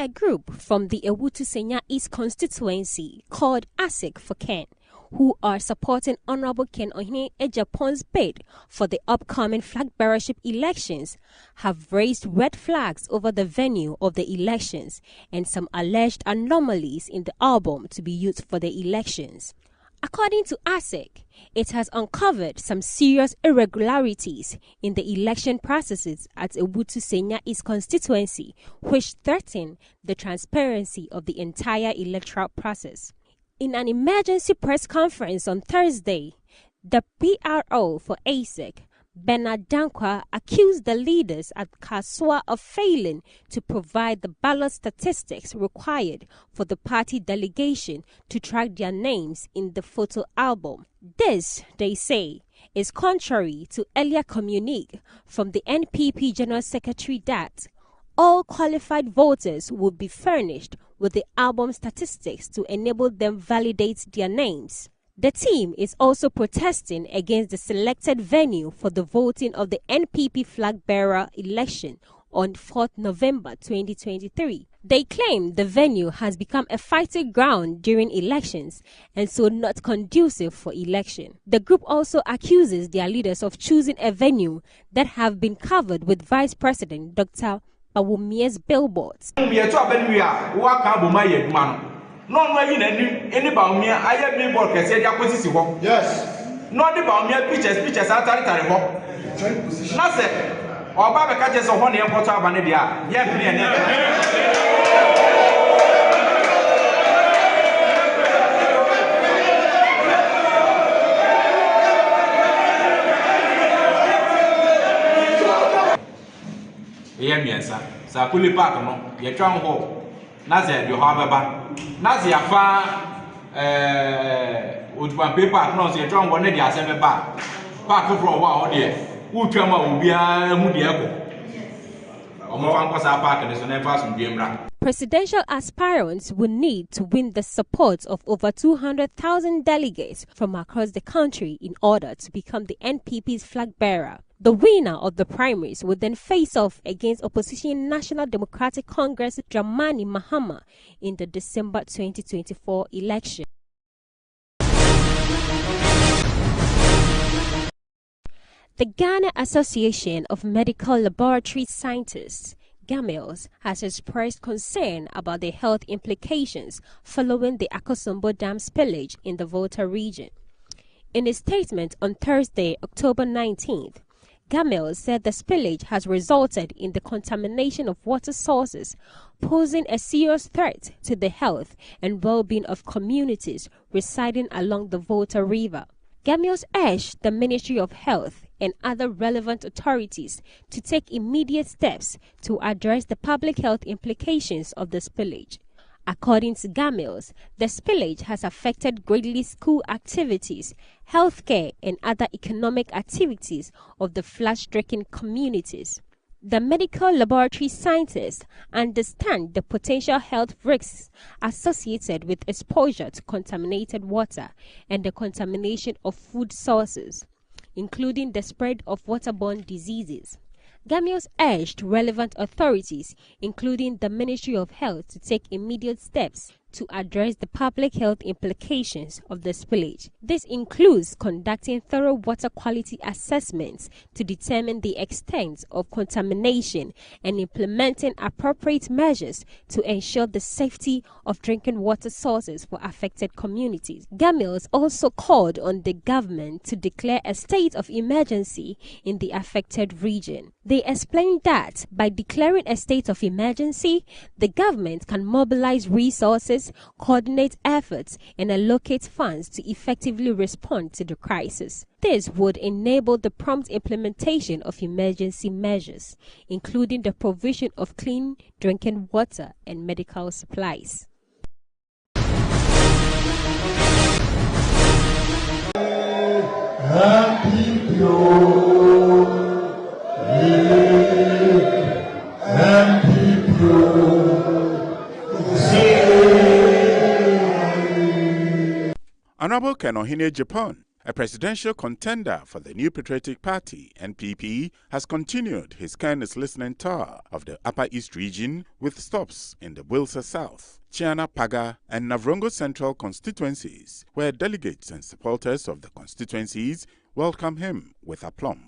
A group from the Ewutu-Senya East constituency called ASIC for Ken, who are supporting Honorable Ken Ohene Agyapong's bid for the upcoming flag bearership elections, have raised red flags over the venue of the elections and some alleged anomalies in the album to be used for the elections. According to ASIC, it has uncovered some serious irregularities in the election processes at Ewutu-Senya East constituency, which threaten the transparency of the entire electoral process. In an emergency press conference on Thursday, the PRO for ASIC, Bernard Dankwa, accused the leaders at Kaswa of failing to provide the ballot statistics required for the party delegation to track their names in the photo album. This, they say, is contrary to earlier communique from the NPP General Secretary that all qualified voters would be furnished with the album statistics to enable them validate their names. The team is also protesting against the selected venue for the voting of the NPP flag bearer election on 4th November 2023. They claim the venue has become a fighting ground during elections and so not conducive for election. The group also accuses their leaders of choosing a venue that have been covered with Vice President Dr. Bawumia's billboards. No, any Baumia, I have been work as a position. Yes. Not the Baumia pictures are territory. Nothing. Or Baba catches a 1 year water Banadia. Yes, sir. Puli Park, no, your town hall. Nazi, you have a ban. Nazi, a far would one paper, no, the drum one, the assembly bar. Park for a while, dear. Who come will be a moody apple. Presidential aspirants will need to win the support of over 200,000 delegates from across the country in order to become the NPP's flag bearer. The winner of the primaries would then face off against opposition National Democratic Congress Dramani Mahama in the December 2024 election. The Ghana Association of Medical Laboratory Scientists, GAMILS, has expressed concern about the health implications following the Akosombo Dam spillage in the Volta region. In a statement on Thursday, October 19th, GAMILS said the spillage has resulted in the contamination of water sources, posing a serious threat to the health and well-being of communities residing along the Volta River. GAMILS urged the Ministry of Health and other relevant authorities to take immediate steps to address the public health implications of the spillage. According to GAMILS, the spillage has affected greatly school activities, healthcare, and other economic activities of the flood-stricken communities. The medical laboratory scientists understand the potential health risks associated with exposure to contaminated water and the contamination of food sources, including the spread of waterborne diseases. GAMILS urged relevant authorities, including the Ministry of Health, to take immediate steps to address the public health implications of the spillage. This includes conducting thorough water quality assessments to determine the extent of contamination and implementing appropriate measures to ensure the safety of drinking water sources for affected communities. GAMILS also called on the government to declare a state of emergency in the affected region. They explained that by declaring a state of emergency, the government can mobilize resources, coordinate efforts, and allocate funds to effectively respond to the crisis. This would enable the prompt implementation of emergency measures, including the provision of clean drinking water and medical supplies. Honorable Ken Ohene Agyapong A presidential contender for the New Patriotic Party, NPP, has continued his careless listening tour of the Upper East region with stops in the Wilsa South, Chiana Paga, and Navrongo Central constituencies, where delegates and supporters of the constituencies welcome him with aplomb.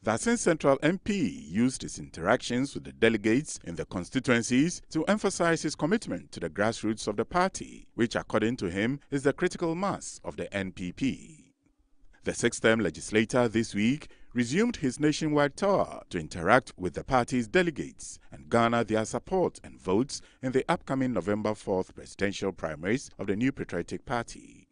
The Asin Central MP used his interactions with the delegates in the constituencies to emphasize his commitment to the grassroots of the party, which according to him is the critical mass of the NPP. The six-term legislator this week resumed his nationwide tour to interact with the party's delegates and garner their support and votes in the upcoming November 4th presidential primaries of the New Patriotic Party.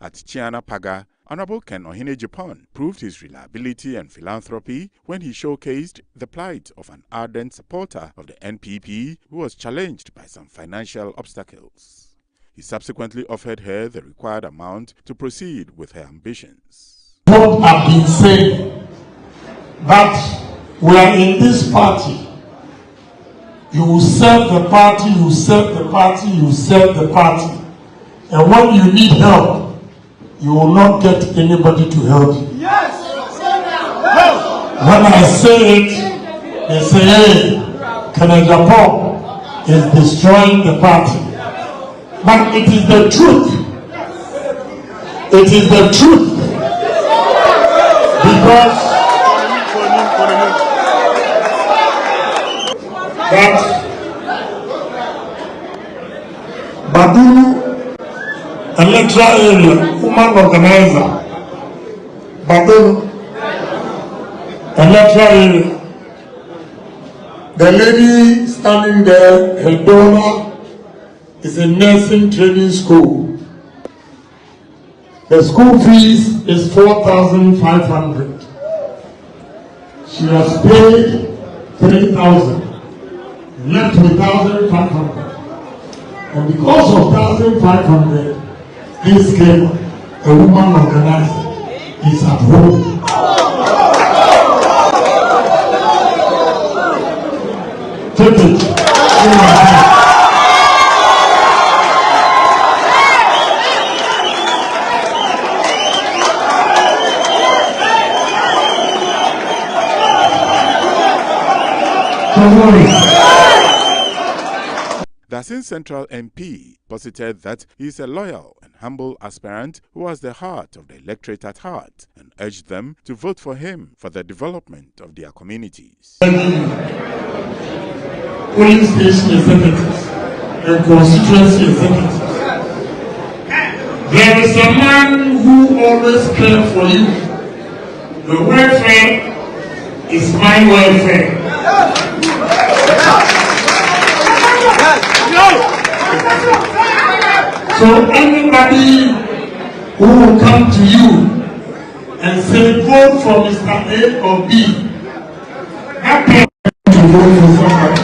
At Chiana Paga, Honorable Ken Agyapong proved his reliability and philanthropy when he showcased the plight of an ardent supporter of the NPP who was challenged by some financial obstacles. He subsequently offered her the required amount to proceed with her ambitions. What I've been saying, that we are in this party. You will serve the party, you serve the party, you serve the party. And when you need help, you will not get anybody to help you. Yes. When I say it, they say, hey, Agyapong is destroying the party. But it is the truth. It is the truth. Because that Badulu electoral area, woman organizer, Badulu electoral area, the lady standing there, her donor is a nursing training school. The school fees is 4,500. She has paid 3,000, left with 1,500. And because of 1,500, this came, a woman organizer is at home. Take it. The Asin Central MP posited that he is a loyal and humble aspirant who has the heart of the electorate at heart and urged them to vote for him for the development of their communities. Polling station executives and constituency executives. There is a man who always cares for you. The welfare is my welfare. So anybody who will come to you and say vote for Mr. A or B, that person to vote for somebody.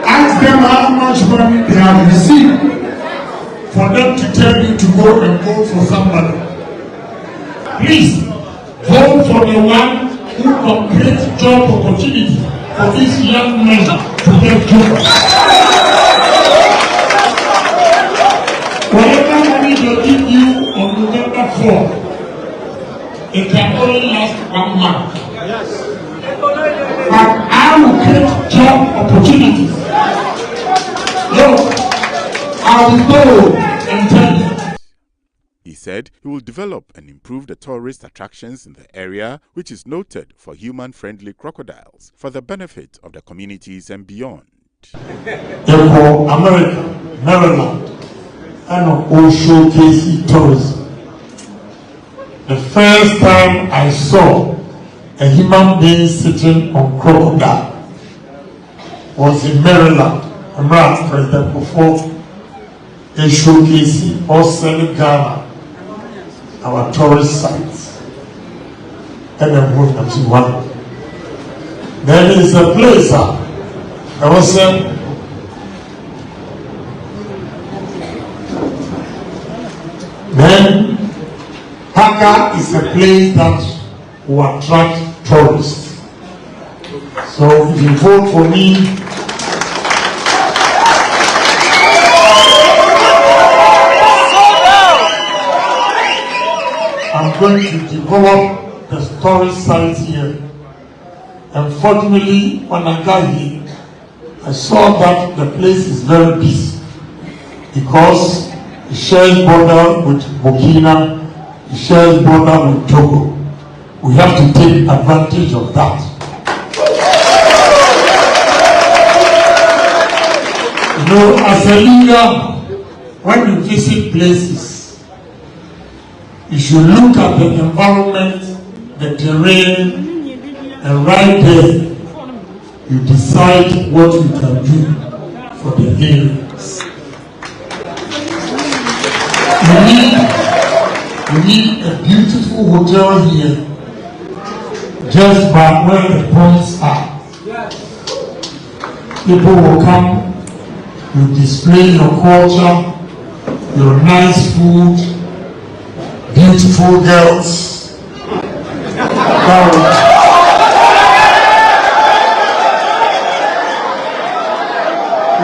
Ask them how much money they have received for them to tell you to go and vote for somebody. Please vote for the one who can create job opportunity for this young men to get jobs. Whatever money they give you on November 4th, it can only last 1 month. But I will create job opportunities. Look, I will go and tell you. He said he will develop and improve the tourist attractions in the area, which is noted for human-friendly crocodiles, for the benefit of the communities and beyond. For America, Maryland, and also Kencity tourism. The first time I saw a human being sitting on crocodile was in Maryland. I'm right, President before a showcase or selling Ghana, our tourist sites. And then moved up to one. There is a place I was then Paga is a place that will attract tourists. So if you vote for me, I'm going to develop the storage site here. Unfortunately, when I got here, I saw that the place is very busy because it shares border with Burkina, it shares border with Togo. We have to take advantage of that. You know, as a leader, when you visit places, you should look at the environment, the terrain, and right there, you decide what you can do for the areas. We need a beautiful hotel here, just by where the points are. People will come, you display your culture, your nice food, beautiful girls.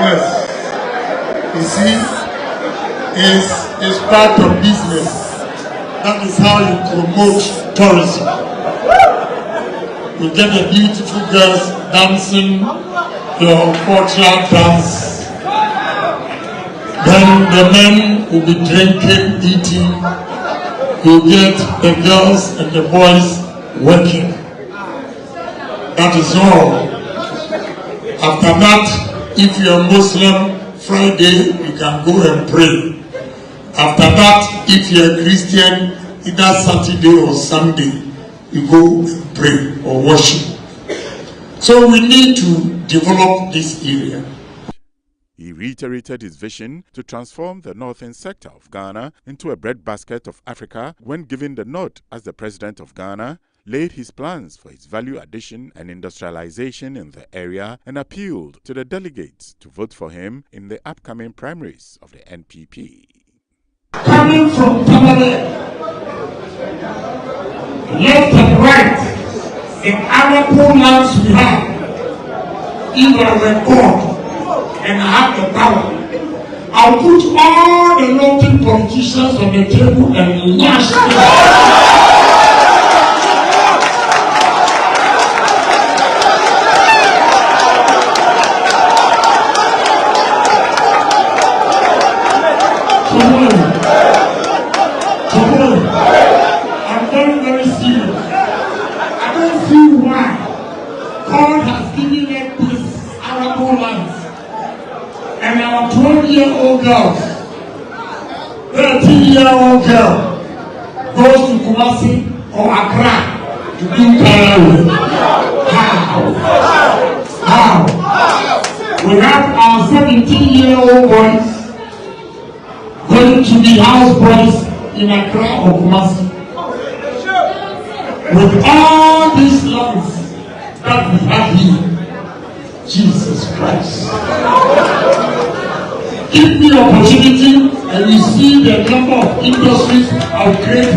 Yes, you see, it's part of business. That is how you promote tourism. You get the beautiful girls dancing your cultural dance. Then the men will be drinking, eating. You get the girls and the boys working. That is all. After that, if you are Muslim, Friday you can go and pray. After that, if you are Christian, either Saturday or Sunday, you go and pray or worship. So we need to develop this area. He reiterated his vision to transform the northern sector of Ghana into a breadbasket of Africa when given the nod as the President of Ghana, laid his plans for its value addition and industrialization in the area, and appealed to the delegates to vote for him in the upcoming primaries of the NPP. Coming from Tamale, left and right, in Agyapong lands we have, if I were God and I have the power, I'll put all the local politicians on the table and lash them. I'm very, very serious. I don't see why God has given us this arable lands. And our 12-year-old girls, 13-year-old girl goes to Kumasi or Accra to do firewood. How? We have our 17-year-old boys going to be house boys in Accra or Kumasi. With all these lands that we have here, Jesus Christ. Give me opportunity and you see the number of industries I'll create.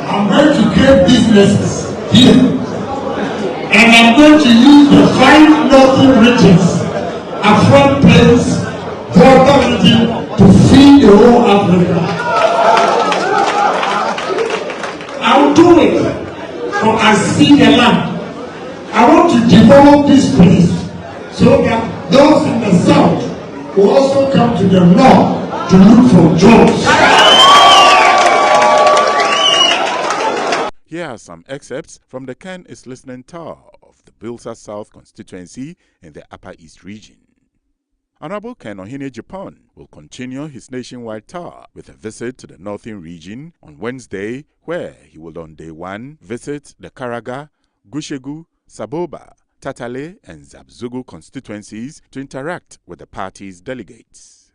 I'm going to create businesses here. And I'm going to use the 5 northern regions, Afro Plains, border region, to feed the whole Africa. I'll do it, for I see the land. I want to develop this place so that those in the south will also come to the north to look for jobs. Here are some excerpts from the Ken is Listening tour of the Bilsa South constituency in the Upper East region. Honorable Ken Agyapong will continue his nationwide tour with a visit to the northern region on Wednesday, where he will on day 1 visit the Karaga, Gushegu, Saboba, Tatale and Zabzugu constituencies to interact with the party's delegates.